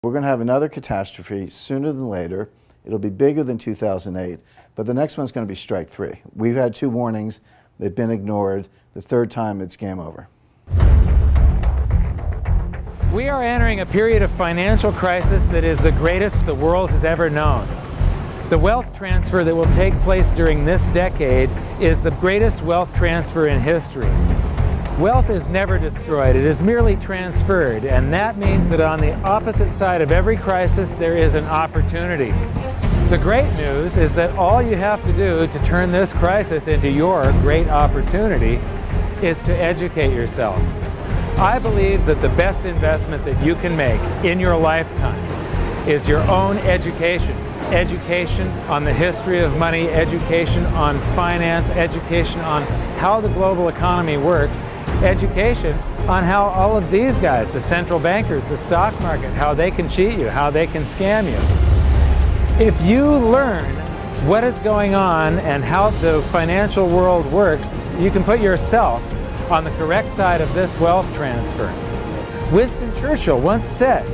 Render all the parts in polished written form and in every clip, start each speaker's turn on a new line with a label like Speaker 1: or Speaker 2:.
Speaker 1: We're going to have another catastrophe sooner than later. It'll be bigger than 2008, but the next one's going to be strike 3. We've had 2 warnings. They've been ignored. The 3rd time, it's game over.
Speaker 2: We are entering a period of financial crisis that is the greatest the world has ever known. The wealth transfer that will take place during this decade is the greatest wealth transfer in history. Wealth is never destroyed, it is merely transferred, and that means that on the opposite side of every crisis there is an opportunity. The great news is that all you have to do to turn this crisis into your great opportunity is to educate yourself. I believe that the best investment that you can make in your lifetime is your own education. Education on the history of money, education on finance, education on how the global economy works, education on how all of these guys, the central bankers, the stock market, how they can cheat you, how they can scam you. If you learn what is going on and how the financial world works, you can put yourself on the correct side of this wealth transfer. Winston Churchill once said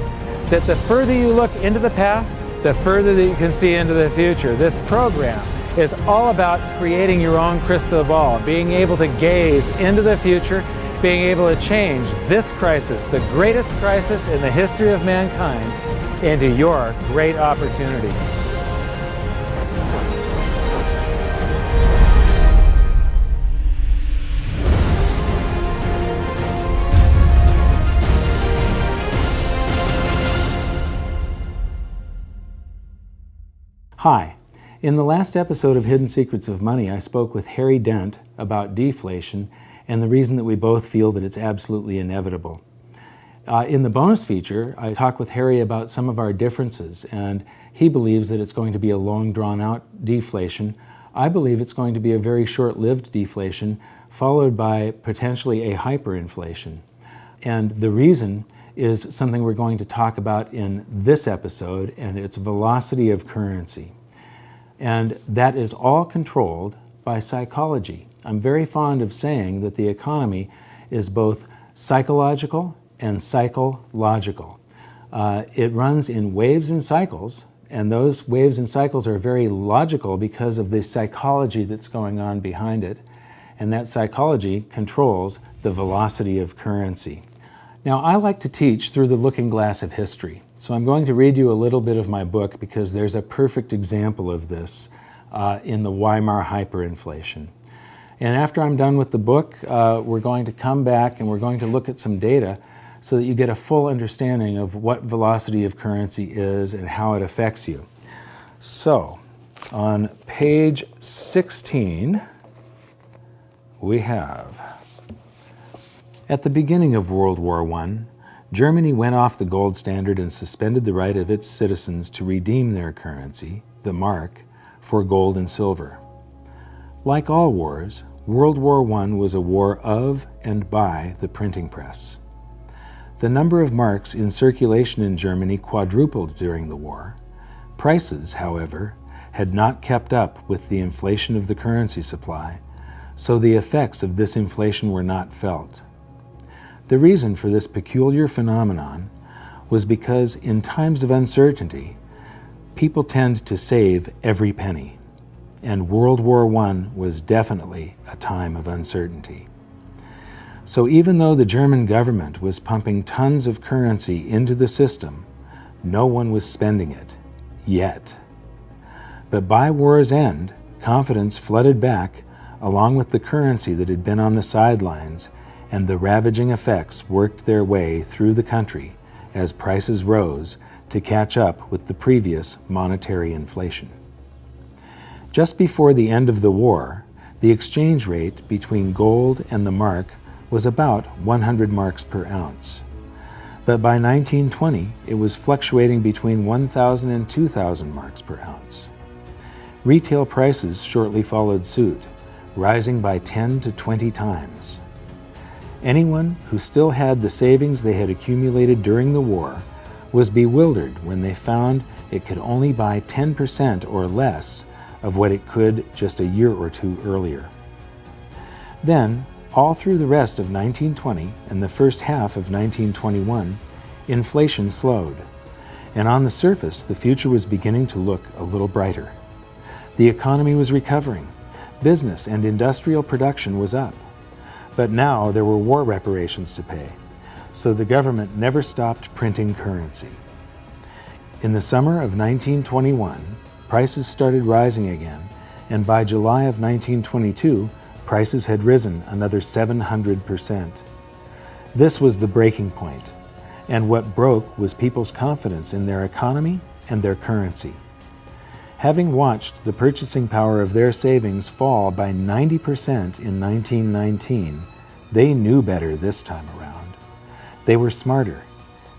Speaker 2: that the further you look into the past, the further that you can see into the future. This program is all about creating your own crystal ball, being able to gaze into the future, being able to change this crisis, the greatest crisis in the history of mankind, into your great opportunity. Hi. In the last episode of Hidden Secrets of Money, I spoke with Harry Dent about deflation and the reason that we both feel that it's absolutely inevitable. In the bonus feature, I talked with Harry about some of our differences, and he believes that it's going to be a long, drawn-out deflation. I believe it's going to be a very short-lived deflation, followed by potentially a hyperinflation. And the reason is something we're going to talk about in this episode, and it's velocity of currency. And that is all controlled by psychology. I'm very fond of saying that the economy is both psychological and psychological. It runs in waves and cycles, and those waves and cycles are very logical because of the psychology that's going on behind it, and that psychology controls the velocity of currency. Now, I like to teach through the looking glass of history, so I'm going to read you a little bit of my book because there's a perfect example of this in the Weimar hyperinflation. And after I'm done with the book, we're going to come back and we're going to look at some data so that you get a full understanding of what velocity of currency is and how it affects you. So, on page 16, we have, at the beginning of World War I, Germany went off the gold standard and suspended the right of its citizens to redeem their currency, the mark, for gold and silver. Like all wars, World War I was a war of and by the printing press. The number of marks in circulation in Germany quadrupled during the war. Prices, however, had not kept up with the inflation of the currency supply, so the effects of this inflation were not felt. The reason for this peculiar phenomenon was because in times of uncertainty, people tend to save every penny, and World War I was definitely a time of uncertainty. So even though the German government was pumping tons of currency into the system, no one was spending it, yet. But by war's end, confidence flooded back along with the currency that had been on the sidelines, and the ravaging effects worked their way through the country as prices rose to catch up with the previous monetary inflation. Just before the end of the war, the exchange rate between gold and the mark was about 100 marks per ounce. But by 1920, it was fluctuating between 1,000 and 2,000 marks per ounce. Retail prices shortly followed suit, rising by 10 to 20 times. Anyone who still had the savings they had accumulated during the war was bewildered when they found it could only buy 10% or less of what it could just a year or two earlier. Then, all through the rest of 1920 and the first half of 1921, inflation slowed, and on the surface, the future was beginning to look a little brighter. The economy was recovering. Business and industrial production was up. But now there were war reparations to pay, so the government never stopped printing currency. In the summer of 1921, prices started rising again, and by July of 1922, prices had risen another 700%. This was the breaking point, and what broke was people's confidence in their economy and their currency. Having watched the purchasing power of their savings fall by 90% in 1919, they knew better this time around. They were smarter.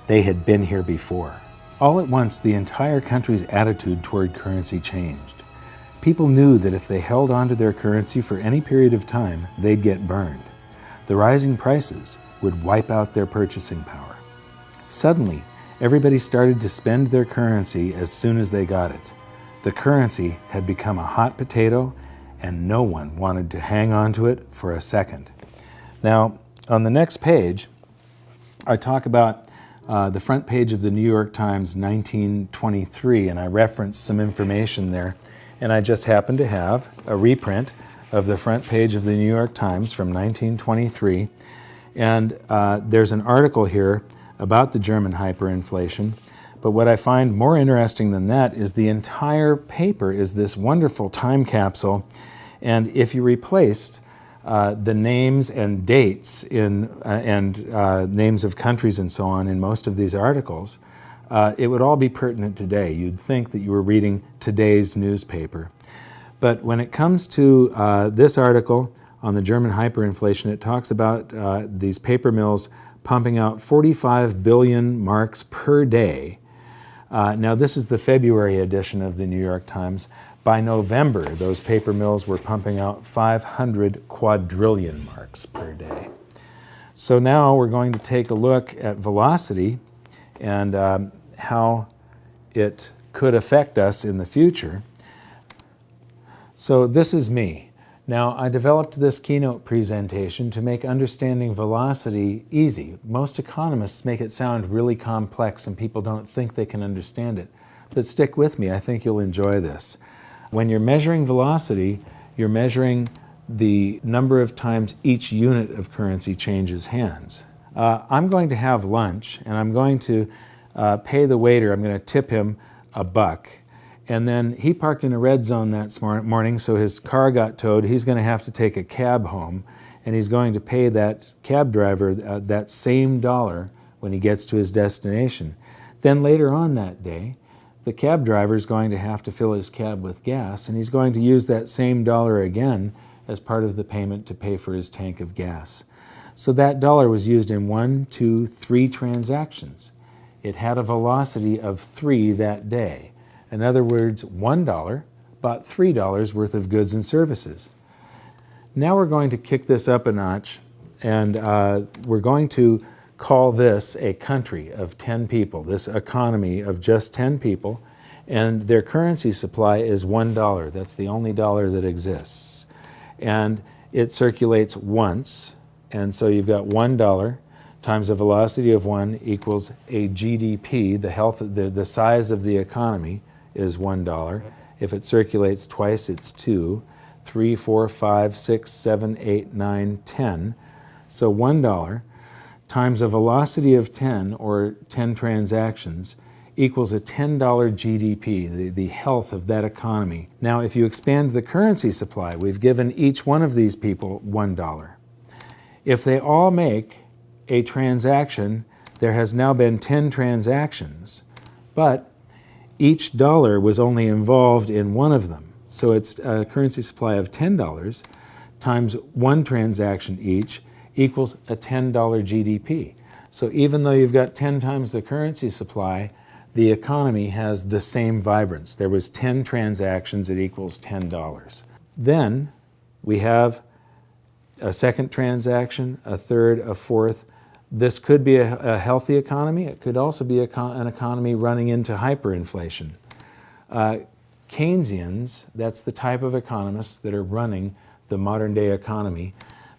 Speaker 2: They had been here before. All at once, the entire country's attitude toward currency changed. People knew that if they held onto their currency for any period of time, they'd get burned. The rising prices would wipe out their purchasing power. Suddenly, everybody started to spend their currency as soon as they got it. The currency had become a hot potato, and no one wanted to hang on to it for a second. Now, on the next page, I talk about the front page of the New York Times 1923, and I reference some information there. And I just happen to have a reprint of the front page of the New York Times from 1923. And there's an article here about the German hyperinflation. But what I find more interesting than that is the entire paper is this wonderful time capsule. And if you replaced the names and dates and names of countries and so on in most of these articles, it would all be pertinent today. You'd think that you were reading today's newspaper. But when it comes to this article on the German hyperinflation, it talks about these paper mills pumping out 45 billion marks per day. Now, this is the February edition of the New York Times. By November, those paper mills were pumping out 500 quadrillion marks per day. So now we're going to take a look at velocity and how it could affect us in the future. So this is me. Now, I developed this keynote presentation to make understanding velocity easy. Most economists make it sound really complex and people don't think they can understand it. But stick with me, I think you'll enjoy this. When you're measuring velocity, you're measuring the number of times each unit of currency changes hands. I'm going to have lunch and I'm going to pay the waiter, I'm going to tip him $1. And then he parked in a red zone that morning, so his car got towed. He's going to have to take a cab home, and he's going to pay that cab driver that same dollar when he gets to his destination. Then later on that day, the cab driver is going to have to fill his cab with gas, and he's going to use that same dollar again as part of the payment to pay for his tank of gas. So that dollar was used in 1, 2, 3 transactions. It had a velocity of 3 that day. In other words, $1 bought $3 worth of goods and services. Now we're going to kick this up a notch, and we're going to call this a country of 10 people, this economy of just 10 people, and their currency supply is $1. That's the only dollar that exists. And it circulates once, and so you've got $1 times a velocity of 1 equals a GDP, the size of the economy, is $1. If it circulates twice, it's 2, 3, 4, 5, 6, 7, 8, 9, 10. So $1 times a velocity of 10, or 10 transactions, equals a $10 GDP, the health of that economy. Now, if you expand the currency supply, we've given each one of these people $1. If they all make a transaction, there has now been 10 transactions, but each dollar was only involved in one of them. So it's a currency supply of $10 times 1 transaction each equals a $10 GDP. So even though you've got 10 times the currency supply, the economy has the same vibrance. There was 10 transactions, it equals $10. Then we have a second transaction, a third, a fourth. This could be a healthy economy. It could also be an economy running into hyperinflation. Keynesians, that's the type of economists that are running the modern day economy,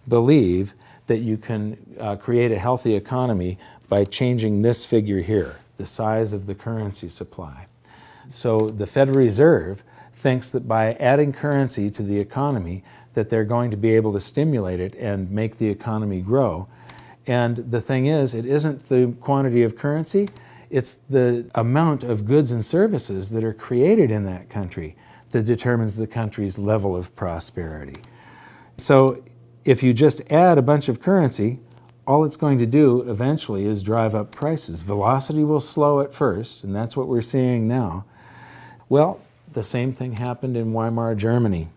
Speaker 2: believe that you can create a healthy economy by changing this figure here. the size of the currency supply. So the Federal Reserve thinks that by adding currency to the economy, that they're going to be able to stimulate it and make the economy grow. And the thing is, it isn't the quantity of currency, it's the amount of goods and services that are created in that country that determines the country's level of prosperity. So if you just add a bunch of currency, all it's going to do eventually is drive up prices. Velocity will slow at first, and that's what we're seeing now. Well, the same thing happened in Weimar Germany.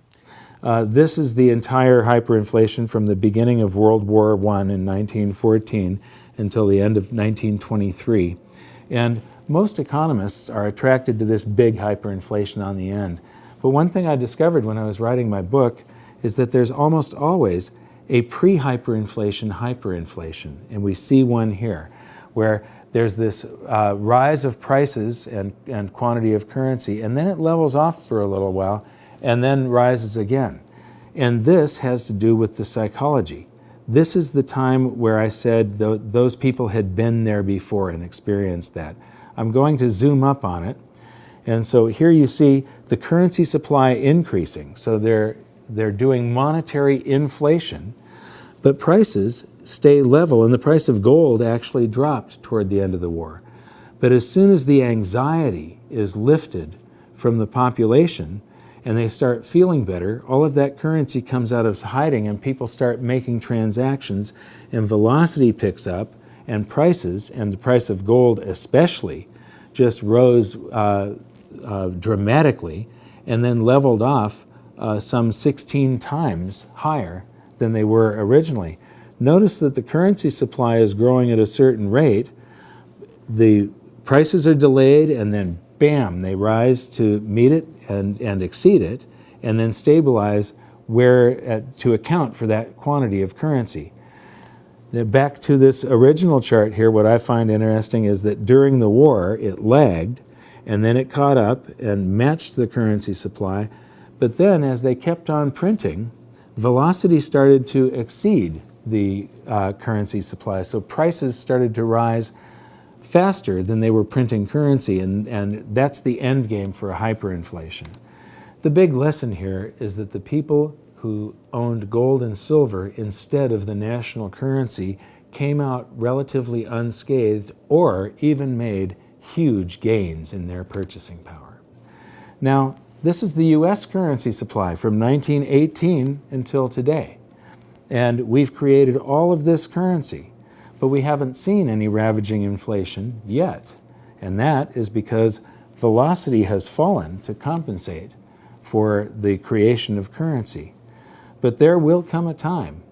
Speaker 2: This is the entire hyperinflation from the beginning of World War I in 1914 until the end of 1923. And most economists are attracted to this big hyperinflation on the end. But one thing I discovered when I was writing my book is that there's almost always a pre-hyperinflation hyperinflation. And we see one here, where there's this rise of prices and quantity of currency, and then it levels off for a little while, and then rises again. And this has to do with the psychology. This is the time where I said those people had been there before and experienced that. I'm going to zoom up on it. And so here you see the currency supply increasing. So they're doing monetary inflation, but prices stay level, and the price of gold actually dropped toward the end of the war. But as soon as the anxiety is lifted from the population and they start feeling better, all of that currency comes out of hiding and people start making transactions, and velocity picks up, and prices, and the price of gold especially, just rose dramatically and then leveled off some 16 times higher than they were originally. Notice that the currency supply is growing at a certain rate, the prices are delayed, and then bam, they rise to meet it and exceed it, and then stabilize to account for that quantity of currency. Now back to this original chart here, what I find interesting is that during the war it lagged, and then it caught up and matched the currency supply, but then as they kept on printing, velocity started to exceed the currency supply. So prices started to rise faster than they were printing currency, and that's the end game for a hyperinflation. The big lesson here is that the people who owned gold and silver instead of the national currency came out relatively unscathed, or even made huge gains in their purchasing power. Now, this is the US currency supply from 1918 until today. And we've created all of this currency, but we haven't seen any ravaging inflation yet. And that is because velocity has fallen to compensate for the creation of currency. But there will come a time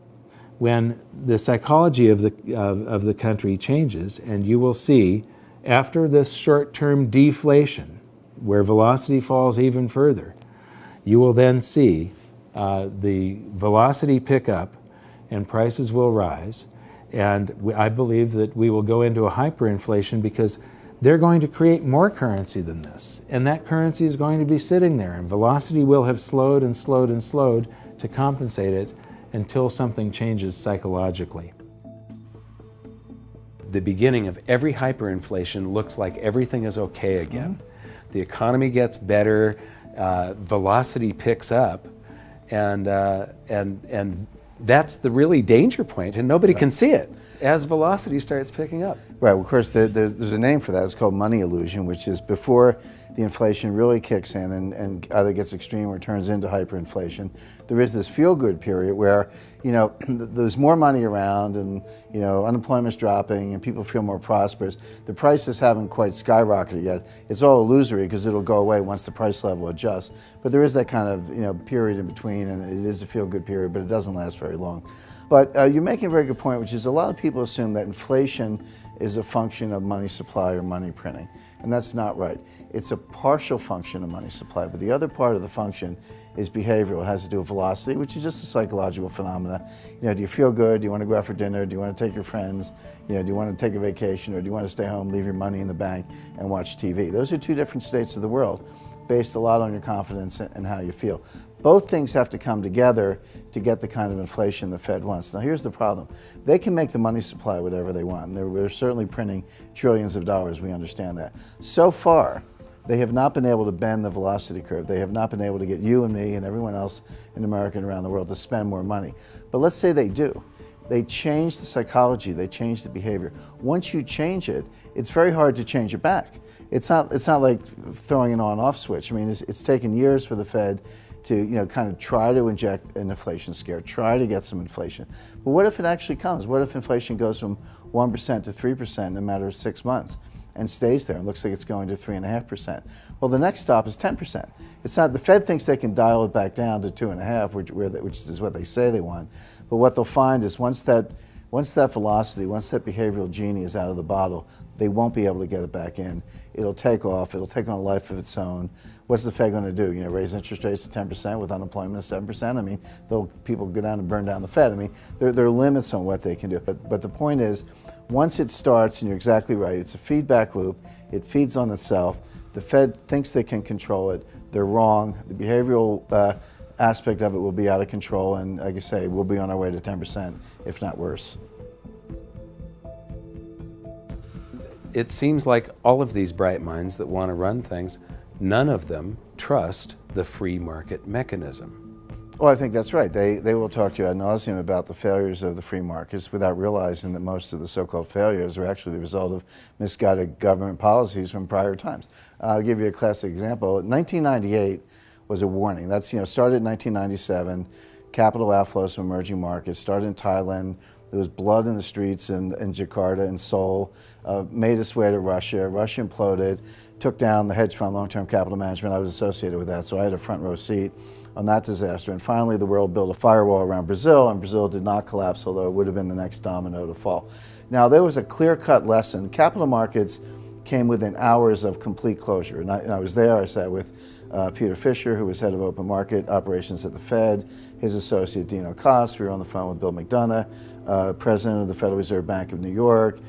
Speaker 2: when the psychology of the country changes, and you will see, after this short-term deflation, where velocity falls even further, you will then see the velocity pick up and prices will rise. And I believe that we will go into a hyperinflation because they're going to create more currency than this. And that currency is going to be sitting there, and velocity will have slowed and slowed and slowed to compensate it until something changes psychologically. The beginning of every hyperinflation looks like everything is okay again. Mm-hmm. The economy gets better, velocity picks up, and that's the really danger point, and nobody can see it as velocity starts picking up.
Speaker 1: Right, well, of course, there's a name for that. It's called money illusion, which is before the inflation really kicks in and either gets extreme or turns into hyperinflation. There is this feel-good period where, there's more money around, and, unemployment's dropping and people feel more prosperous. The prices haven't quite skyrocketed yet. It's all illusory because it'll go away once the price level adjusts. But there is that kind of, period in between, and it is a feel-good period, but it doesn't last very long. But you're making a very good point, which is a lot of people assume that inflation is a function of money supply or money printing, and that's not right. It's a partial function of money supply, but the other part of the function is behavioral. It has to do with velocity, which is just a psychological phenomena. Do you feel good? Do you want to go out for dinner? Do you want to take your friends? Do you want to take a vacation, or do you want to stay home, leave your money in the bank, and watch TV? Those are two different states of the world, based a lot on your confidence and how you feel. Both things have to come together to get the kind of inflation the Fed wants. Now here's the problem. They can make the money supply whatever they want. They're certainly printing trillions of dollars, we understand that. So far, they have not been able to bend the velocity curve. They have not been able to get you and me and everyone else in America and around the world to spend more money. But let's say they do. They change the psychology, they change the behavior. Once you change it, it's very hard to change it back. It's not like throwing an on-off switch. I mean, it's taken years for the Fed to kind of try to inject an inflation scare, try to get some inflation. But what if it actually comes? What if inflation goes from 1% to 3% in a matter of 6 months and stays there and looks like it's going to 3.5%? Well, the next stop is 10%. It's not, the Fed thinks they can dial it back down to 2.5%, which is what they say they want. But what they'll find is once that velocity, once that behavioral genie is out of the bottle, they won't be able to get it back in. It'll take off. It'll take on a life of its own. What's the Fed going to do? Raise interest rates to 10% with unemployment of 7%? I mean, people go down and burn down the Fed. I mean, there are limits on what they can do. But the point is, once it starts, and you're exactly right, it's a feedback loop. It feeds on itself. The Fed thinks they can control it. They're wrong. The behavioral aspect of it will be out of control, and like I say, we'll be on our way to 10%, if not worse.
Speaker 3: It seems like all of these bright minds that want to run things, none of them trust the free market mechanism.
Speaker 1: Well, I think that's right. They will talk to you ad nauseum about the failures of the free markets without realizing that most of the so-called failures are actually the result of misguided government policies from prior times. I'll give you a classic example. 1998 was a warning. That's, started in 1997, capital outflows from emerging markets, started in Thailand. There was blood in the streets in Jakarta and Seoul, made its way to Russia. Russia imploded, took down the hedge fund long-term capital management. I was associated with that, so I had a front row seat on that disaster. And finally, the world built a firewall around Brazil, and Brazil did not collapse, although it would have been the next domino to fall. Now, there was a clear-cut lesson. Capital markets came within hours of complete closure. And I was there. I sat with Peter Fisher, who was head of open market operations at the Fed, his associate Dino Cost. We were on the phone with Bill McDonough, president of the Federal Reserve Bank of New York.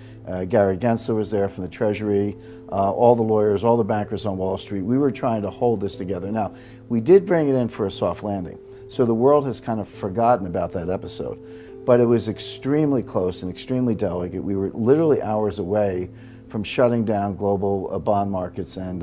Speaker 1: Gary Gensler was there from the Treasury, all the lawyers, all the bankers on Wall Street. We were trying to hold this together. Now, we did bring it in for a soft landing, so the world has kind of forgotten about that episode. But it was extremely close and extremely delicate. We were literally hours away from shutting down global bond markets and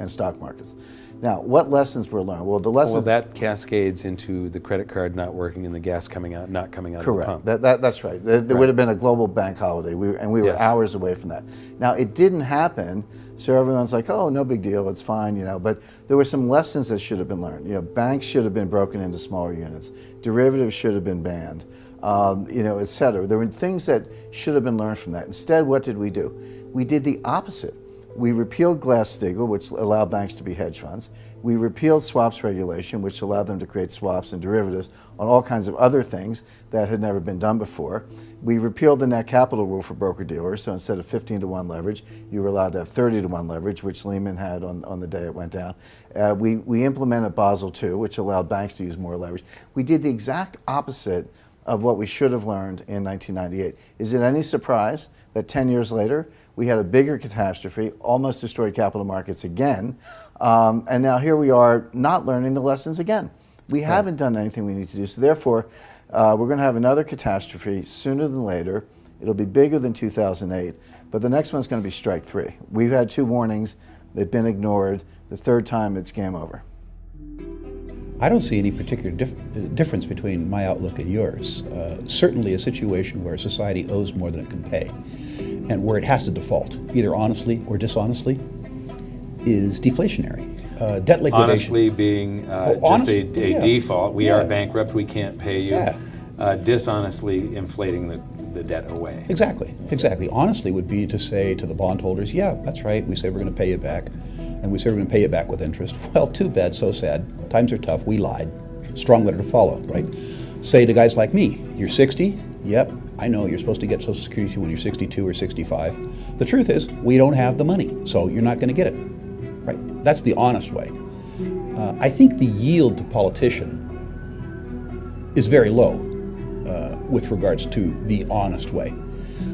Speaker 1: stock markets. Now, what lessons were learned? Well, the lessons...
Speaker 3: Well, that cascades into the credit card not working and the gas not coming out
Speaker 1: Correct.
Speaker 3: of the pump.
Speaker 1: That's right. There would have been a global bank holiday, we were
Speaker 3: Yes.
Speaker 1: hours away from that. Now, it didn't happen, so everyone's like, oh, no big deal, it's fine, but there were some lessons that should have been learned. Banks should have been broken into smaller units. Derivatives should have been banned, et cetera. There were things that should have been learned from that. Instead, what did we do? We did the opposite. We repealed Glass-Steagall, which allowed banks to be hedge funds. We repealed swaps regulation, which allowed them to create swaps and derivatives on all kinds of other things that had never been done before. We repealed the net capital rule for broker-dealers, so instead of 15-to-1 leverage, you were allowed to have 30-to-1 leverage, which Lehman had on the day it went down. We implemented Basel II, which allowed banks to use more leverage. We did the exact opposite of what we should have learned in 1998. Is it any surprise that 10 years later, we had a bigger catastrophe, almost destroyed capital markets again, and now here we are not learning the lessons again. We haven't done anything we need to do, so therefore, we're going to have another catastrophe sooner than later. It'll be bigger than 2008, but the next one's going to be strike three. We've had 2 warnings, they've been ignored. The third time, it's game over.
Speaker 4: I don't see any particular difference between my outlook and yours. Certainly a situation where society owes more than it can pay and where it has to default, either honestly or dishonestly, is deflationary. Debt liquidation.
Speaker 3: Honestly being just a default. We are bankrupt, we can't pay you.
Speaker 4: Yeah.
Speaker 3: Dishonestly inflating the debt away.
Speaker 4: Exactly. Honestly would be to say to the bondholders, yeah, that's right, we say we're going to pay you back, and we say we're going to pay you back with interest. Well, too bad, so sad. Times are tough, we lied. Strong letter to follow, right? Say to guys like me, you're 60? Yep, I know you're supposed to get Social Security when you're 62 or 65. The truth is, we don't have the money, so you're not going to get it, right? That's the honest way. I think the yield to politician is very low with regards to the honest way.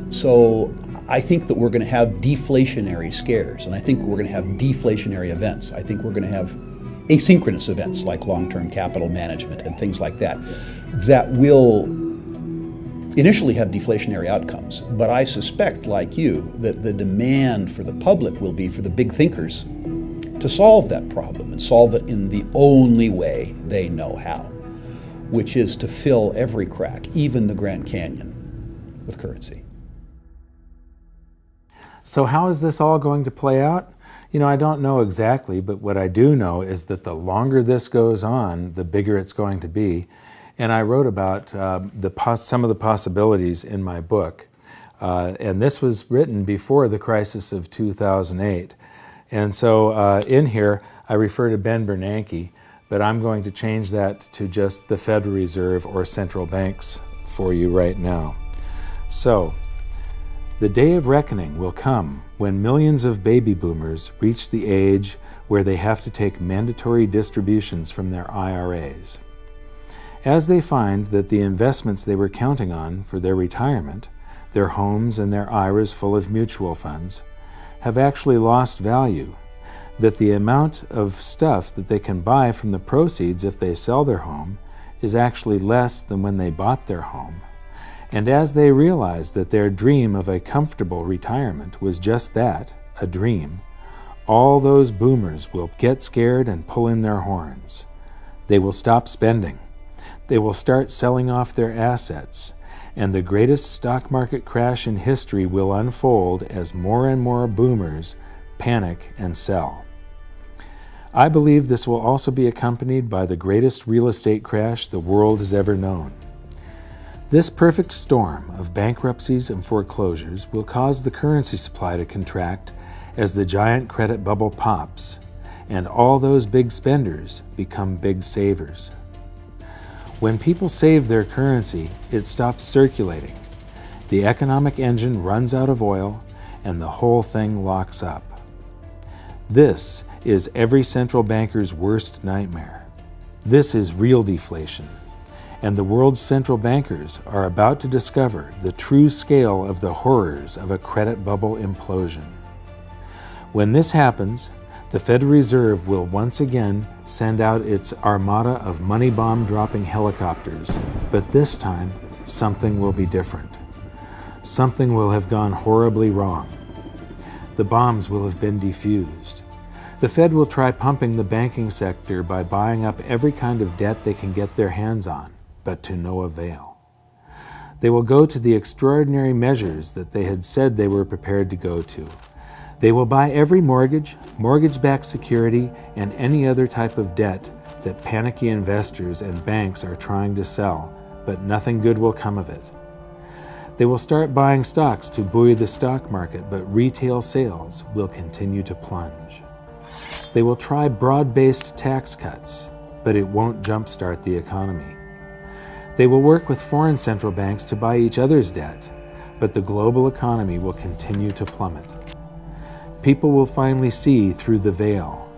Speaker 4: So I think that we're going to have deflationary scares, and I think we're going to have deflationary events. I think we're going to have asynchronous events like long-term capital management and things like that, that will initially have deflationary outcomes. But I suspect, like you, that the demand for the public will be for the big thinkers to solve that problem and solve it in the only way they know how, which is to fill every crack, even the Grand Canyon, with currency.
Speaker 2: So how is this all going to play out? You know, I don't know exactly, but what I do know is that the longer this goes on, the bigger it's going to be. And I wrote about some of the possibilities in my book. And this was written before the crisis of 2008. And so in here, I refer to Ben Bernanke, but I'm going to change that to just the Federal Reserve or central banks for you right now. So, the day of reckoning will come when millions of baby boomers reach the age where they have to take mandatory distributions from their IRAs. As they find that the investments they were counting on for their retirement, their homes and their IRAs full of mutual funds, have actually lost value, that the amount of stuff that they can buy from the proceeds if they sell their home is actually less than when they bought their home. And as they realize that their dream of a comfortable retirement was just that, a dream, all those boomers will get scared and pull in their horns. They will stop spending. They will start selling off their assets, and the greatest stock market crash in history will unfold as more and more boomers panic and sell. I believe this will also be accompanied by the greatest real estate crash the world has ever known. This perfect storm of bankruptcies and foreclosures will cause the currency supply to contract as the giant credit bubble pops, and all those big spenders become big savers. When people save their currency, it stops circulating. The economic engine runs out of oil, and the whole thing locks up. This is every central banker's worst nightmare. This is real deflation, and the world's central bankers are about to discover the true scale of the horrors of a credit bubble implosion. When this happens, the Federal Reserve will once again send out its armada of money bomb dropping helicopters, but this time something will be different. Something will have gone horribly wrong. The bombs will have been defused. The Fed will try pumping the banking sector by buying up every kind of debt they can get their hands on, but to no avail. They will go to the extraordinary measures that they had said they were prepared to go to. They will buy every mortgage, mortgage-backed security, and any other type of debt that panicky investors and banks are trying to sell, but nothing good will come of it. They will start buying stocks to buoy the stock market, but retail sales will continue to plunge. They will try broad-based tax cuts, but it won't jumpstart the economy. They will work with foreign central banks to buy each other's debt, but the global economy will continue to plummet. People will finally see through the veil.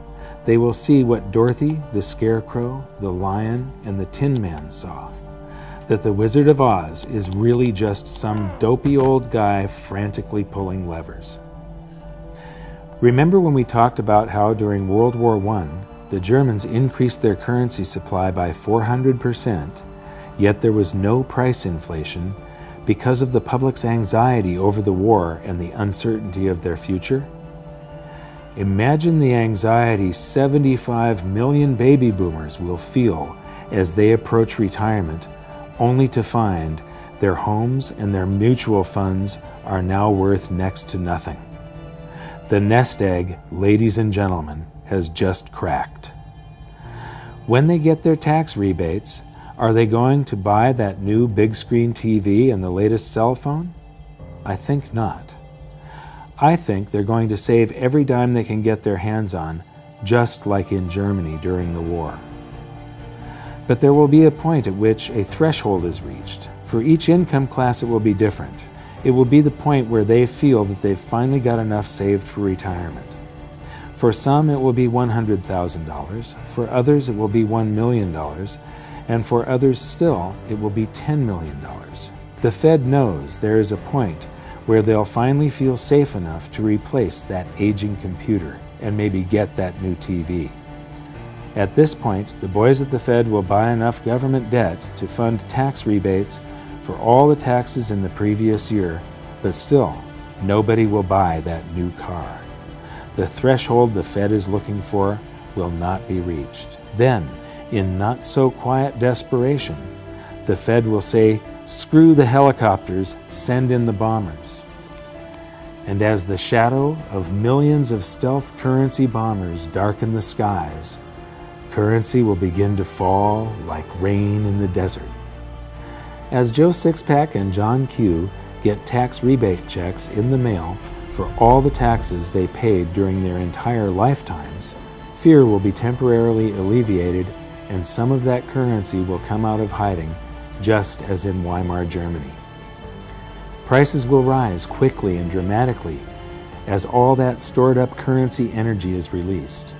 Speaker 2: They will see what Dorothy, the Scarecrow, the Lion, and the Tin Man saw, that the Wizard of Oz is really just some dopey old guy frantically pulling levers. Remember when we talked about how during World War I, the Germans increased their currency supply by 400%, yet there was no price inflation because of the public's anxiety over the war and the uncertainty of their future? Imagine the anxiety 75 million baby boomers will feel as they approach retirement, only to find their homes and their mutual funds are now worth next to nothing. The nest egg, ladies and gentlemen, has just cracked. When they get their tax rebates, are they going to buy that new big screen TV and the latest cell phone? I think not. I think they're going to save every dime they can get their hands on, just like in Germany during the war. But there will be a point at which a threshold is reached. For each income class it will be different. It will be the point where they feel that they've finally got enough saved for retirement. For some it will be $100,000, for others it will be $1 million, and for others still it will be $10 million. The Fed knows there is a point where they'll finally feel safe enough to replace that aging computer and maybe get that new TV. At this point, the boys at the Fed will buy enough government debt to fund tax rebates for all the taxes in the previous year, but still, nobody will buy that new car. The threshold the Fed is looking for will not be reached. Then, in not-so-quiet desperation, the Fed will say, "Screw the helicopters, send in the bombers." And as the shadow of millions of stealth currency bombers darken the skies, currency will begin to fall like rain in the desert. As Joe Sixpack and John Q get tax rebate checks in the mail for all the taxes they paid during their entire lifetimes, fear will be temporarily alleviated and some of that currency will come out of hiding, just as in Weimar Germany. Prices will rise quickly and dramatically as all that stored up currency energy is released.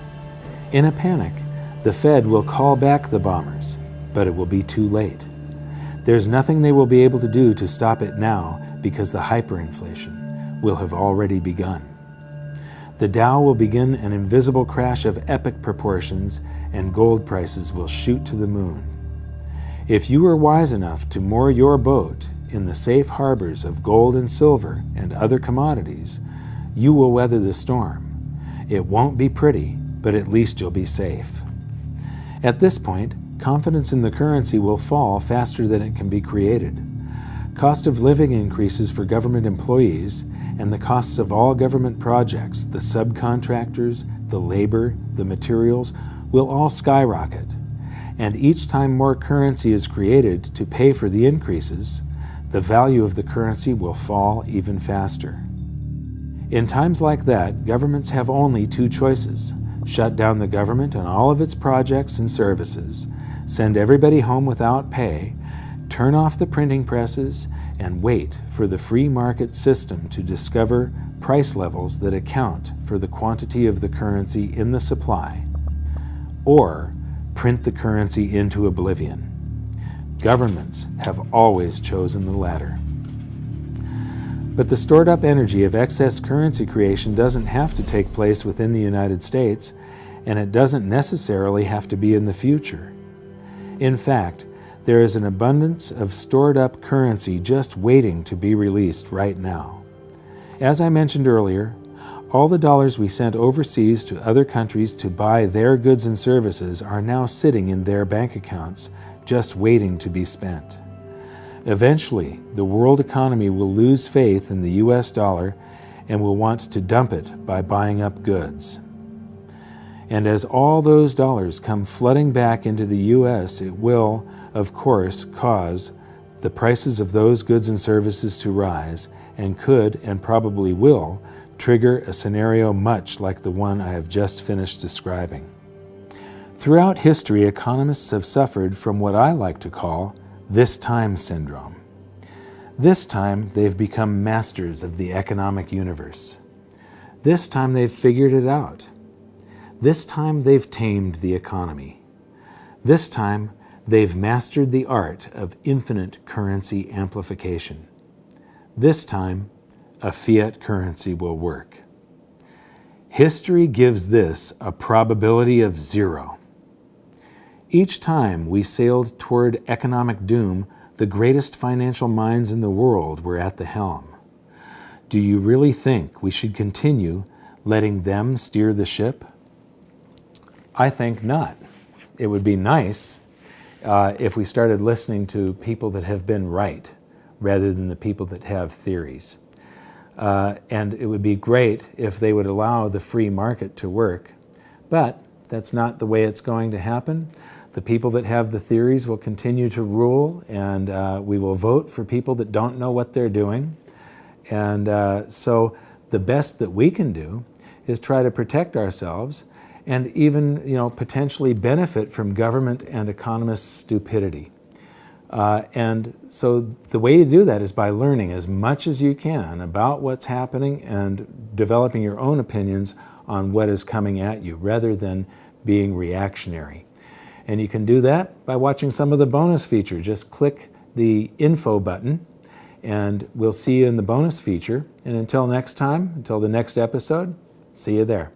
Speaker 2: In a panic, the Fed will call back the bombers, but it will be too late. There's nothing they will be able to do to stop it now because the hyperinflation will have already begun. The Dow will begin an invisible crash of epic proportions and gold prices will shoot to the moon. If you are wise enough to moor your boat in the safe harbors of gold and silver and other commodities, you will weather the storm. It won't be pretty, but at least you'll be safe. At this point, confidence in the currency will fall faster than it can be created. Cost of living increases for government employees, and the costs of all government projects, the subcontractors, the labor, the materials, will all skyrocket. And each time more currency is created to pay for the increases, the value of the currency will fall even faster. In times like that, governments have only two choices: shut down the government and all of its projects and services, send everybody home without pay, turn off the printing presses, and wait for the free market system to discover price levels that account for the quantity of the currency in the supply, or print the currency into oblivion. Governments have always chosen the latter. But the stored up energy of excess currency creation doesn't have to take place within the United States, and it doesn't necessarily have to be in the future. In fact, there is an abundance of stored up currency just waiting to be released right now. As I mentioned earlier, all the dollars we sent overseas to other countries to buy their goods and services are now sitting in their bank accounts, just waiting to be spent. Eventually, the world economy will lose faith in the US dollar and will want to dump it by buying up goods. And as all those dollars come flooding back into the US, it will, of course, cause the prices of those goods and services to rise, and could, and probably will, trigger a scenario much like the one I have just finished describing. Throughout history, economists have suffered from what I like to call this time syndrome. This time, they've become masters of the economic universe. This time, they've figured it out. This time, they've tamed the economy. This time, they've mastered the art of infinite currency amplification. This time, a fiat currency will work. History gives this a probability of 0. Each time we sailed toward economic doom, the greatest financial minds in the world were at the helm. Do you really think we should continue letting them steer the ship? I think not. It would be nice if we started listening to people that have been right rather than the people that have theories. And it would be great if they would allow the free market to work, but that's not the way it's going to happen. The people that have the theories will continue to rule, and we will vote for people that don't know what they're doing. And so the best that we can do is try to protect ourselves and even, potentially benefit from government and economists' stupidity. And so the way you do that is by learning as much as you can about what's happening and developing your own opinions on what is coming at you, rather than being reactionary. And you can do that by watching some of the bonus feature. Just click the info button and we'll see you in the bonus feature. And until next time, until the next episode, see you there.